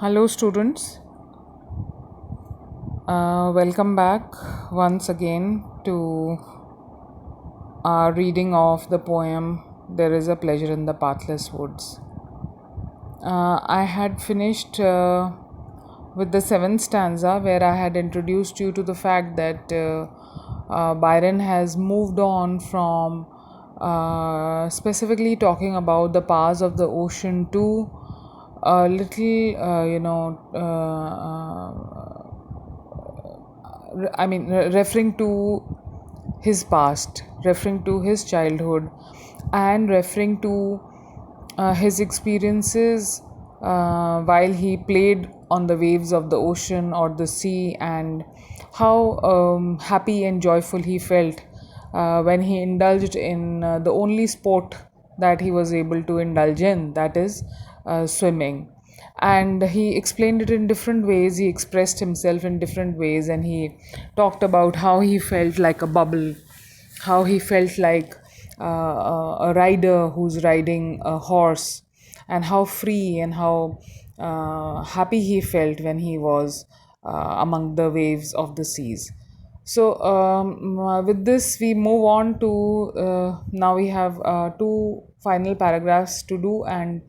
Hello, students. Welcome back once again to our reading of the poem There is a Pleasure in the Pathless Woods. I had finished with the seventh stanza where I had introduced you to the fact that Byron has moved on from specifically talking about the powers of the ocean to a little, referring to his past, referring to his childhood, and referring to his experiences while he played on the waves of the ocean or the sea, and how happy and joyful he felt when he indulged in the only sport that he was able to indulge in, that is swimming. And he explained it in different ways, he expressed himself in different ways, and he talked about how he felt like a bubble, how he felt like a rider who's riding a horse, and how free and how happy he felt when he was among the waves of the seas. So, with this, we move on to now we have two final paragraphs to do, and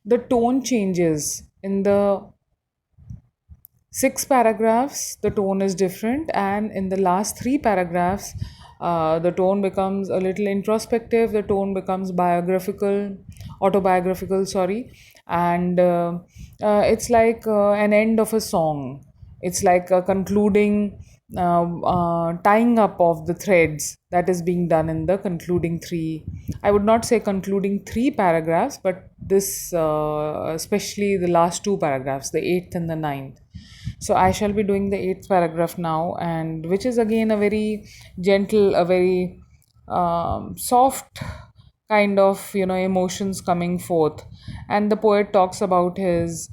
the tone changes in the six paragraphs. The tone is different, and in the last three paragraphs, the tone becomes a little introspective, the tone becomes biographical, autobiographical, sorry, and it's like an end of a song. It's like a concluding, tying up of the threads that is being done in the concluding three. I would not say concluding three paragraphs, but this, especially the last two paragraphs, the eighth and the ninth. So I shall be doing the eighth paragraph now, and which is again a very gentle, a very soft kind of emotions coming forth, and the poet talks about his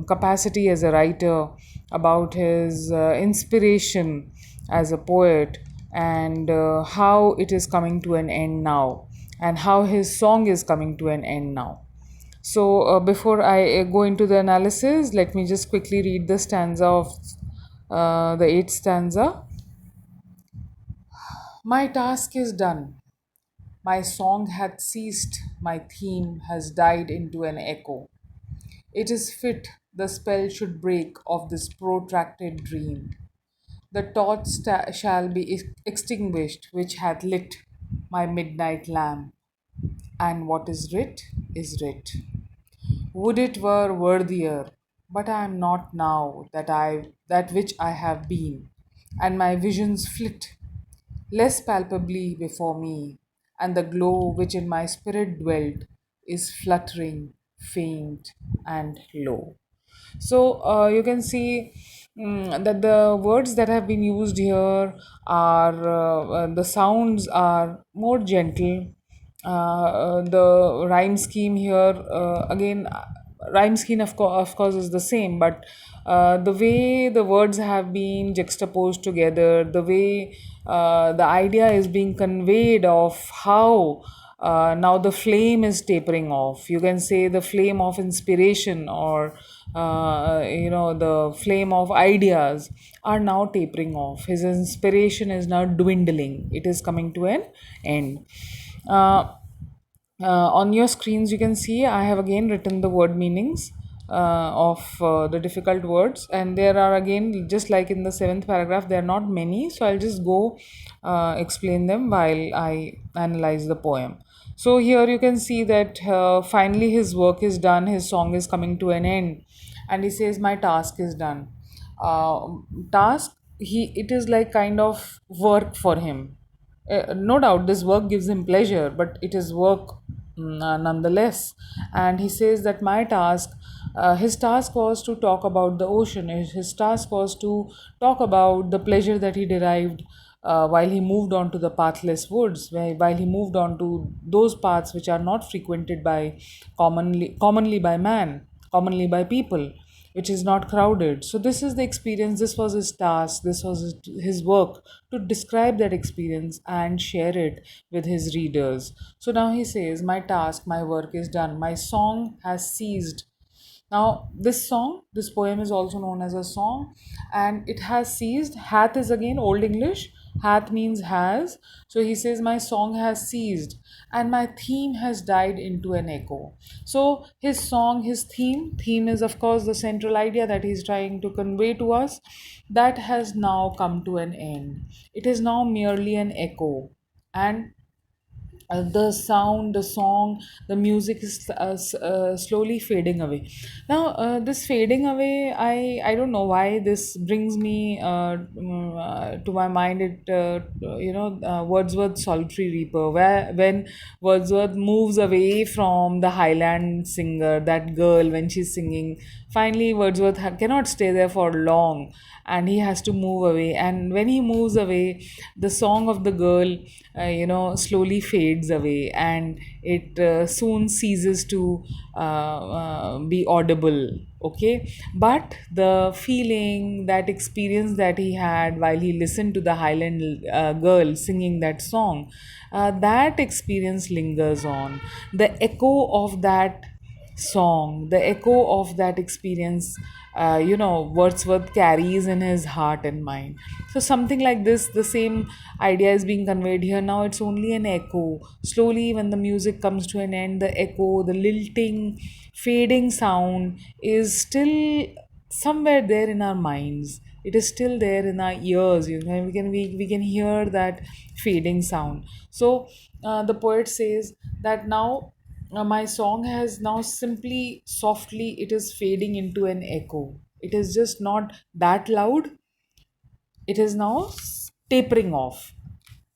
capacity as a writer, about his inspiration as a poet, and how it is coming to an end now, and how his song is coming to an end now. So, before I go into the analysis, let me just quickly read the stanza of the eighth stanza. My task is done. My song hath ceased. My theme has died into an echo. It is fit the spell should break of this protracted dream. The torch shall be extinguished which hath lit my midnight lamp. And what is writ is writ. Would it were worthier, but I am not now that which I have been, and my visions flit less palpably before me, and the glow which in my spirit dwelt is fluttering, faint, and low. So you can see that the words that have been used here are the sounds are more gentle. The rhyme scheme here again, rhyme scheme of course is the same, but the way the words have been juxtaposed together, the way the idea is being conveyed of how now the flame is tapering off. You can say the flame of inspiration, or the flame of ideas are now tapering off. His inspiration is now dwindling, it is coming to an end. uh, on your screens you can see I have again written the word meanings of the difficult words, and there are again, just like in the seventh paragraph, there are not many, so I'll just go explain them while I analyze the poem. So here you can see that finally his work is done, his song is coming to an end, and he says my task is done. uh, Task, he, it is like kind of work for him. No doubt this work gives him pleasure, but it is work nonetheless. And he says that my task, his task was to talk about the ocean. His task was to talk about the pleasure that he derived while he moved on to the pathless woods, while he moved on to those paths which are not frequented by commonly by man, commonly by people, which is not crowded. So this is the experience, this was his task, this was his work, to describe that experience and share it with his readers. So now he says, my task, my work is done, my song has ceased. Now, this song, this poem is also known as a song, and it has ceased. Hath is again Old English. Hath means has. So he says, my song has ceased, and my theme has died into an echo. So his song, his theme is, of course, the central idea that he's trying to convey to us, that has now come to an end. It is now merely an echo. And the sound, the song, the music is slowly fading away. Now, this fading away, I don't know why this brings me to my mind. Wordsworth's Solitary Reaper, where when Wordsworth moves away from the Highland singer, that girl, when she's singing, finally Wordsworth cannot stay there for long, and he has to move away. And when he moves away, the song of the girl, slowly fades away, and it soon ceases to be audible. Okay, but the feeling, that experience that he had while he listened to the Highland girl singing that song, that experience lingers on. The echo of that song, the echo of that experience, Wordsworth carries in his heart and mind. So, something like this, the same idea is being conveyed here. Now, it's only an echo. Slowly, when the music comes to an end, the echo, the lilting, fading sound is still somewhere there in our minds. It is still there in our ears. We can hear that fading sound. So, the poet says that now, my song has now simply softly, it is fading into an echo. It is just not that loud. It is now tapering off,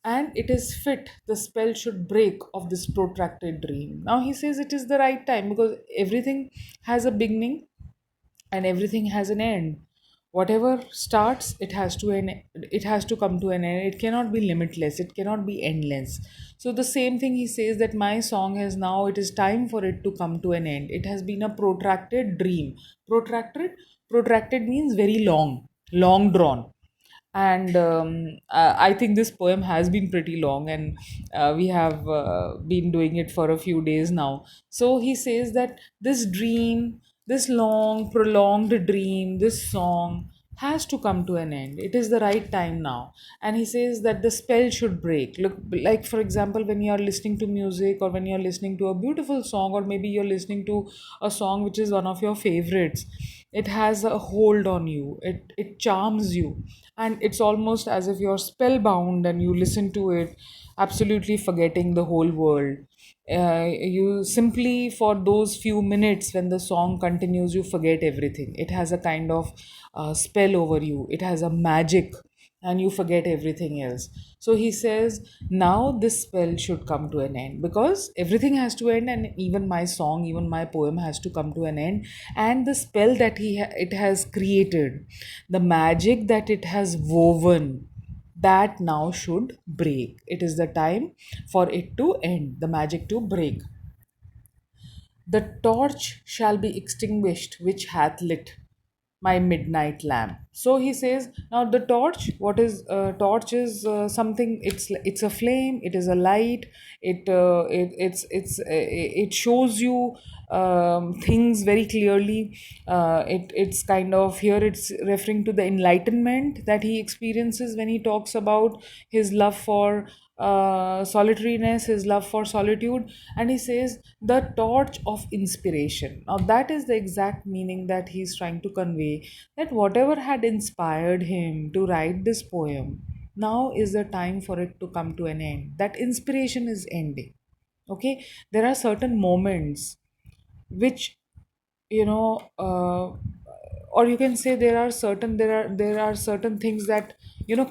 and it is fit, the spell should break of this protracted dream. Now he says it is the right time, because everything has a beginning and everything has an end. Whatever starts, it has to end, it has to come to an end. It cannot be limitless, it cannot be endless. So the same thing he says, that my song has now, it is time for it to come to an end. It has been a protracted dream. Protracted means very long, long drawn. And I think this poem has been pretty long, and we have been doing it for a few days now. So he says that this dream, this long prolonged dream, this song has to come to an end. It is the right time now. And he says that the spell should break. Look, like for example, when you are listening to music, or when you are listening to a beautiful song, or maybe you're listening to a song which is one of your favorites, it has a hold on you, it charms you, and it's almost as if you're spellbound and you listen to it, absolutely forgetting the whole world. You simply, for those few minutes when the song continues, you forget everything. It has a kind of spell over you, it has a magic, and you forget everything else. So he says, now this spell should come to an end, because everything has to end, and even my song, even my poem has to come to an end. And the spell that it has created, the magic that it has woven, that now should break. It is the time for it to end, the magic to break. The torch shall be extinguished which hath lit my midnight lamp. So he says, now the torch, what is torch is something, it's a flame, it is a light, it shows you things very clearly. It's kind of, here it's referring to the enlightenment that he experiences when he talks about his love for solitariness, his love for solitude. And he says, the torch of inspiration. Now, that is the exact meaning that he's trying to convey, that whatever had inspired him to write this poem, now is the time for it to come to an end. That inspiration is ending. Okay, there are certain moments which, you know or you can say, there are certain things that,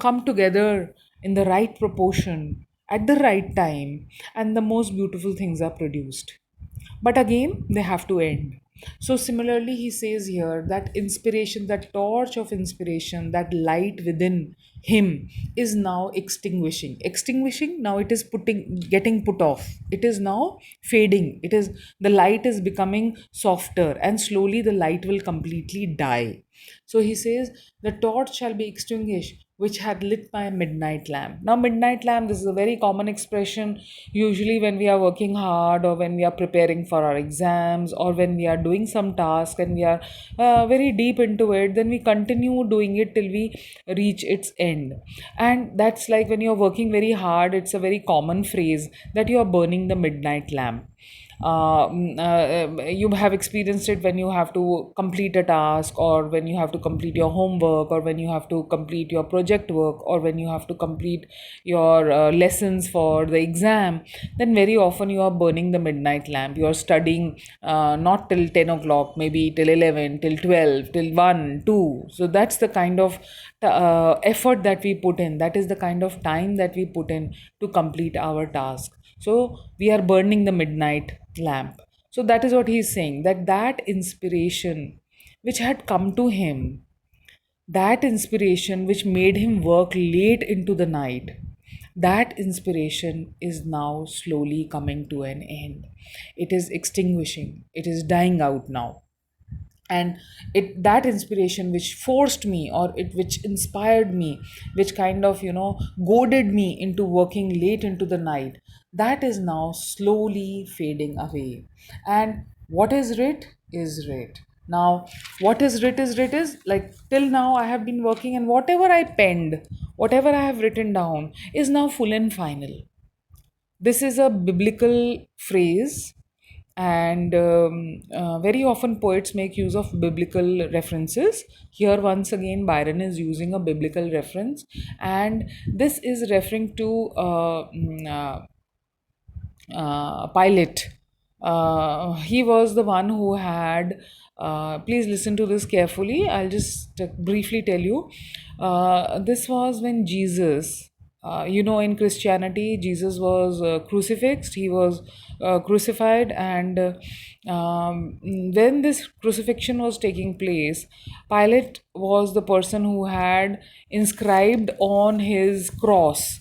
come together in the right proportion at the right time, and the most beautiful things are produced, but again they have to end. So similarly, he says here that inspiration, that torch of inspiration, that light within him is now extinguishing. Now it is getting put off, it is now fading, it is, the light is becoming softer, and slowly the light will completely die. So he says, the torch shall be extinguished which had lit my midnight lamp. Now, midnight lamp, this is a very common expression usually when we are working hard or when we are preparing for our exams or when we are doing some task and we are very deep into it, then we continue doing it till we reach its end. And that's like when you're working very hard, it's a very common phrase that you are burning the midnight lamp. You have experienced it when you have to complete a task, or when you have to complete your homework, or when you have to complete your project work, or when you have to complete your lessons for the exam. Then very often you are burning the midnight lamp. You are studying not till 10 o'clock, maybe till 11, till 12, till 1, 2. So that's the kind of effort that we put in. That is the kind of time that we put in to complete our task. So we are burning the midnight lamp. So that is what he is saying, that that inspiration which had come to him, that inspiration which made him work late into the night, that inspiration is now slowly coming to an end. It is extinguishing, it is dying out now. And it, that inspiration which forced me, or it which inspired me, which kind of, goaded me into working late into the night, that is now slowly fading away. And what is writ now. What is like, till now I have been working, and whatever I penned, whatever I have written down is now full and final. This is a biblical phrase, and very often poets make use of biblical references. Here, once again, Byron is using a biblical reference, and this is referring to Pilate. He was the one who had. Please listen to this carefully. I'll just briefly tell you. This was when Jesus, in Christianity, Jesus was crucifixed. He was crucified, and when this crucifixion was taking place, Pilate was the person who had inscribed on his cross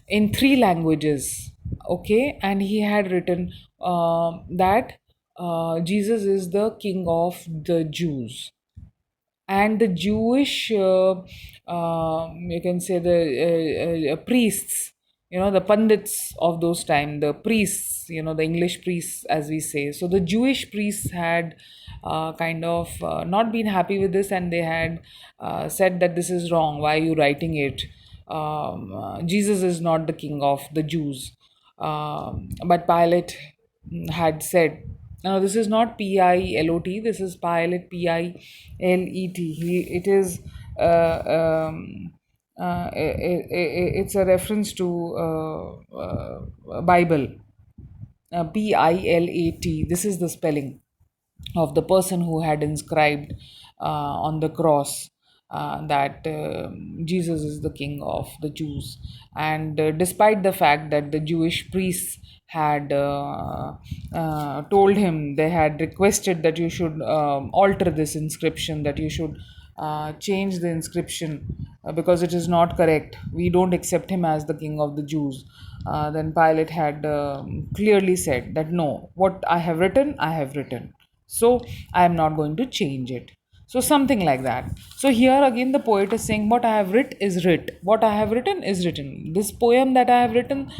in three languages. Okay, and he had written that Jesus is the king of the Jews. And the Jewish, you can say, the priests, the pundits of those time, the priests, the English priests, as we say. So the Jewish priests had kind of not been happy with this, and they had said that this is wrong. Why are you writing it? Jesus is not the king of the Jews. But Pilate had said, now this is not Pilot, this is Pilot, Pilet. It is it's a reference to Bible. Pilat. This is the spelling of the person who had inscribed on the cross that Jesus is the king of the Jews. And despite the fact that the Jewish priests had told him, they had requested that you should alter this inscription, that you should change the inscription because it is not correct. We don't accept him as the king of the Jews. Then Pilate had clearly said that no, what I have written, I have written. So I am not going to change it. So something like that. So here again the poet is saying, what I have writ is writ. What I have written is written. This poem that I have written,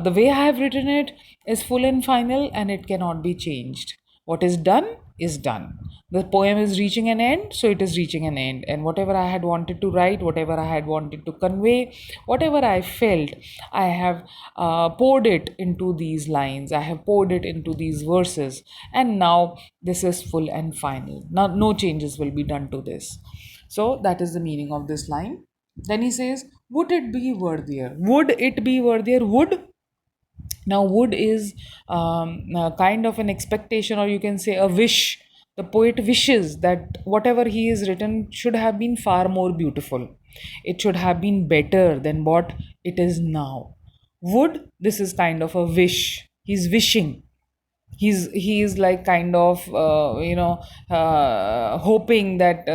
the way I have written it is full and final, and it cannot be changed. What is done is done. The poem is reaching an end, so it is reaching an end. And whatever I had wanted to write, whatever I had wanted to convey, whatever I felt, I have poured it into these lines, I have poured it into these verses, and now this is full and final. Now, no changes will be done to this. So, that is the meaning of this line. Then he says, would it be worthier? Would it be worthier? Would, now, would is kind of an expectation, or you can say a wish. The poet wishes that whatever he has written should have been far more beautiful. It should have been better than what it is now. Would, this is kind of a wish. He's wishing. He is like kind of hoping that,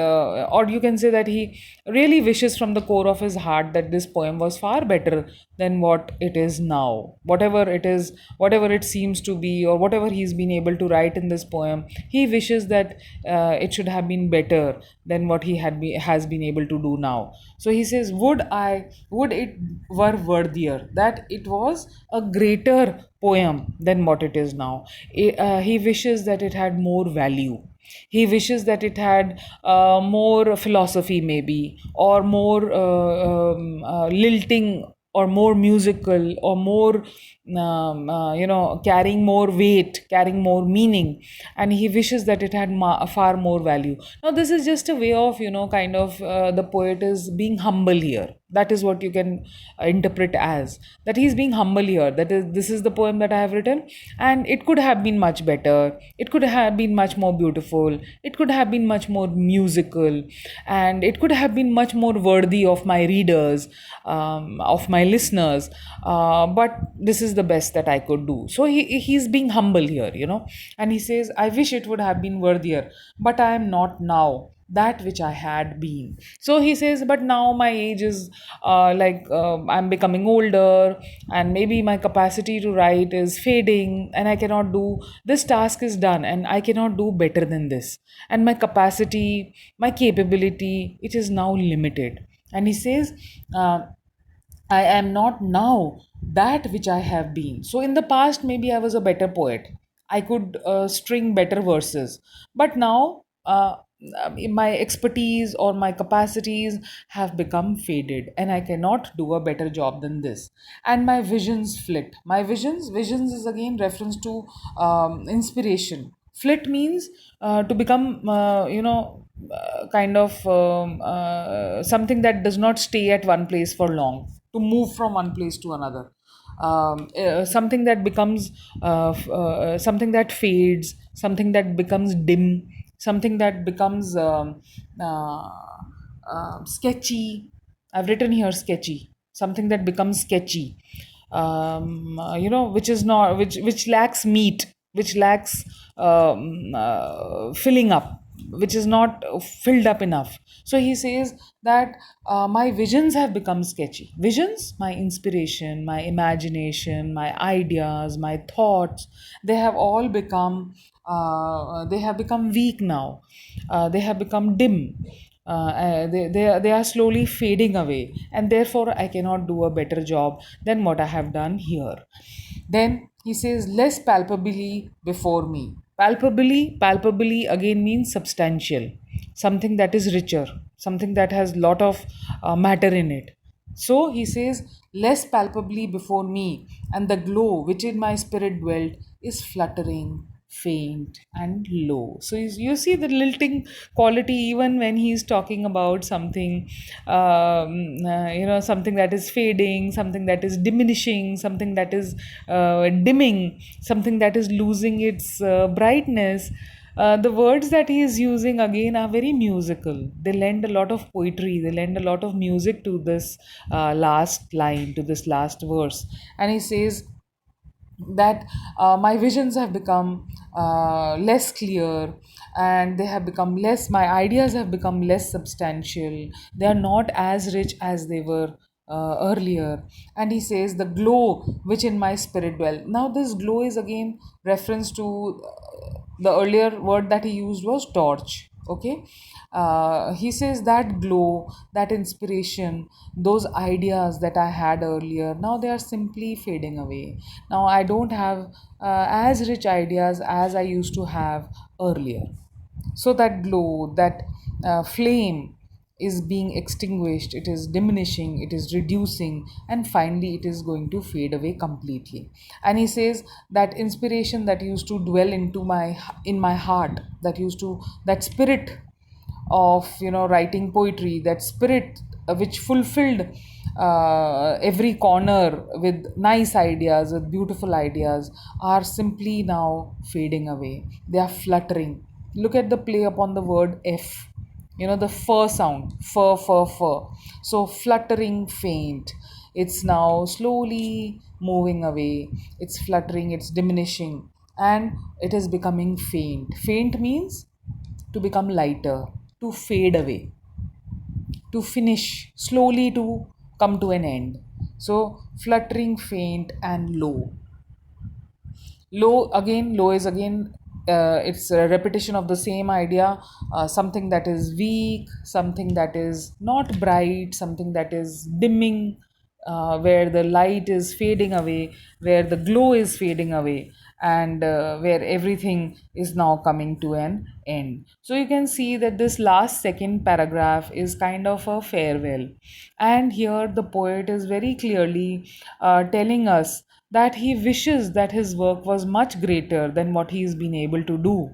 or you can say that he really wishes from the core of his heart that this poem was far better than what it is now. Whatever it is, whatever it seems to be, or whatever he's been able to write in this poem, he wishes that it should have been better than what has been able to do now. So he says, would it were worthier, that it was a greater poem than what it is now. He wishes that it had more value. He wishes that it had more philosophy, maybe, or more lilting, or more musical, or more, carrying more weight, carrying more meaning. And he wishes that it had far more value. Now, this is just a way of, kind of, the poet is being humble here. That is what you can interpret as, that he's being humble here, that is, this is the poem that I have written, and it could have been much better, it could have been much more beautiful, it could have been much more musical, and it could have been much more worthy of my readers, of my listeners, but this is the best that I could do. So he's being humble here, and he says, I wish it would have been worthier, but I am not now that which I had been. So he says, but now my age is, I'm becoming older, and maybe my capacity to write is fading, and I cannot do this task is done, and I cannot do better than this. And my capacity, my capability, it is now limited. And he says, I am not now that which I have been. So, in the past, maybe I was a better poet. I could string better verses. But now, my expertise or my capacities have become faded, and I cannot do a better job than this. And my visions flit. Visions is again reference to inspiration. Flit means to become, kind of something that does not stay at one place for long, to move from one place to another. Something that becomes, something that fades, something that becomes dim, something that becomes sketchy. I've written here sketchy, something that becomes sketchy, which is not, which lacks meat, which lacks filling up, which is not filled up enough. So he says that my visions have become sketchy. Visions, my inspiration, my imagination, my ideas, my thoughts, they have all become, they have become weak now. They have become dim. They are slowly fading away, and therefore I cannot do a better job than what I have done here. Then he says, less palpably before me. Palpably again means substantial, something that is richer, something that has lot of matter in it. So he says, less palpably before me, and the glow which in my spirit dwelt is fluttering, faint, and low. So you see the lilting quality even when he's talking about something, something that is fading, something that is diminishing, something that is dimming, something that is losing its brightness. The words that he is using again are very musical. They lend a lot of poetry, they lend a lot of music to this last line, to this last verse. And he says that my visions have become less clear, and they have become less, my ideas have become less substantial. They are not as rich as they were earlier. And he says, the glow which in my spirit dwell. Now, this glow is again reference to the earlier word that he used was torch. Okay, he says that glow, that inspiration, those ideas that I had earlier, now they are simply fading away. Now I don't have as rich ideas as I used to have earlier. So that glow, that flame is being extinguished, it is diminishing, it is reducing, and finally it is going to fade away completely. And he says that inspiration that used to dwell in my heart, that spirit of, writing poetry, that spirit which fulfilled every corner with nice ideas, with beautiful ideas, are simply now fading away. They are fluttering. Look at the play upon the word f, the fur sound, fur. So fluttering, faint, it's now slowly moving away, it's fluttering, it's diminishing, and it is becoming faint. Faint means to become lighter, to fade away, to finish, slowly to come to an end. So, fluttering, faint, and low. Low is again, it's a repetition of the same idea. Something that is weak, something that is not bright, something that is dimming, where the light is fading away, where the glow is fading away, and where everything is now coming to an end. So you can see that this last second paragraph is kind of a farewell, and here the poet is very clearly telling us that he wishes that his work was much greater than what he's been able to do,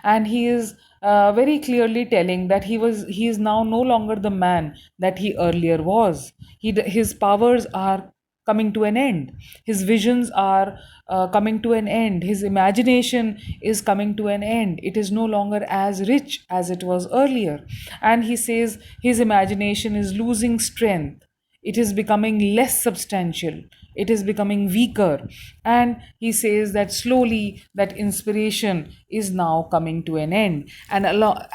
and he is very clearly telling that he is now no longer the man that he earlier was. His powers are coming to an end, his visions are coming to an end, his imagination is coming to an end. It is no longer as rich as it was earlier, and he says his imagination is losing strength, it is becoming less substantial, it is becoming weaker, and he says that slowly that inspiration is now coming to an end, and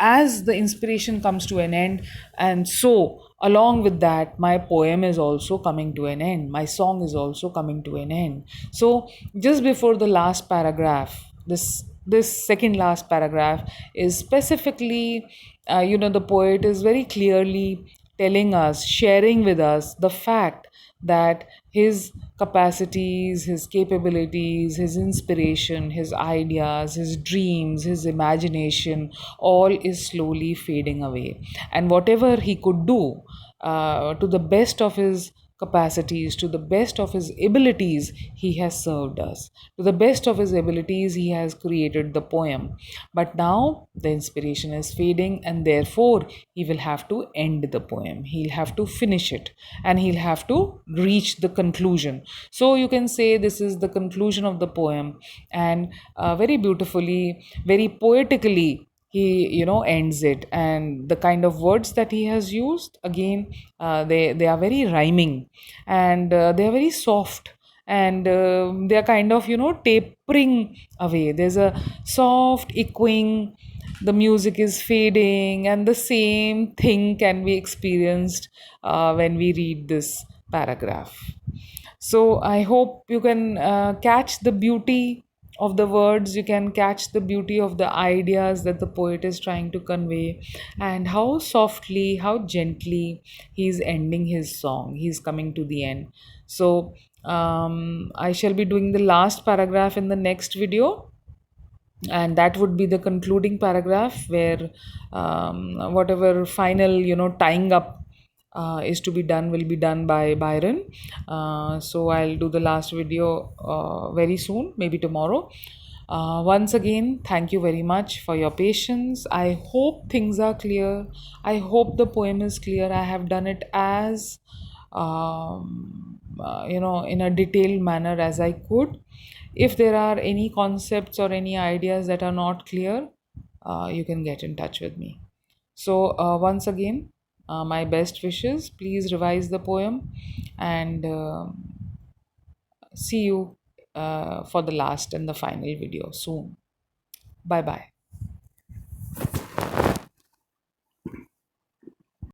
as the inspiration comes to an end, and so along with that my poem is also coming to an end, my song is also coming to an end. So just before the last paragraph, this second last paragraph is specifically, the poet is very clearly telling us, sharing with us the fact that his capacities, his capabilities, his inspiration, his ideas, his dreams, his imagination, all is slowly fading away. And whatever he could do, to the best of his capacities, to the best of his abilities, he has served us. To the best of his abilities, he has created the poem. But now the inspiration is fading, and therefore he will have to end the poem. He'll have to finish it, and he'll have to reach the conclusion. So you can say this is the conclusion of the poem, and very beautifully, very poetically, he ends it, and the kind of words that he has used, again, they are very rhyming, and they are very soft, and they are kind of tapering away. There's a soft echoing, the music is fading, and the same thing can be experienced when we read this paragraph. So I hope you can catch the beauty of the words, you can catch the beauty of the ideas that the poet is trying to convey, and how softly, how gently he's ending his song. He's coming to the end. So I shall be doing the last paragraph in the next video, and that would be the concluding paragraph where whatever final tying up is to be done will be done by Byron. So I'll do the last video very soon, maybe tomorrow. Once again, thank you very much for your patience. I hope things are clear. I hope the poem is clear. I have done it as in a detailed manner as I could. If there are any concepts or any ideas that are not clear, you can get in touch with me. So, once again, my best wishes. Please revise the poem, and see you for the last and the final video soon. Bye bye.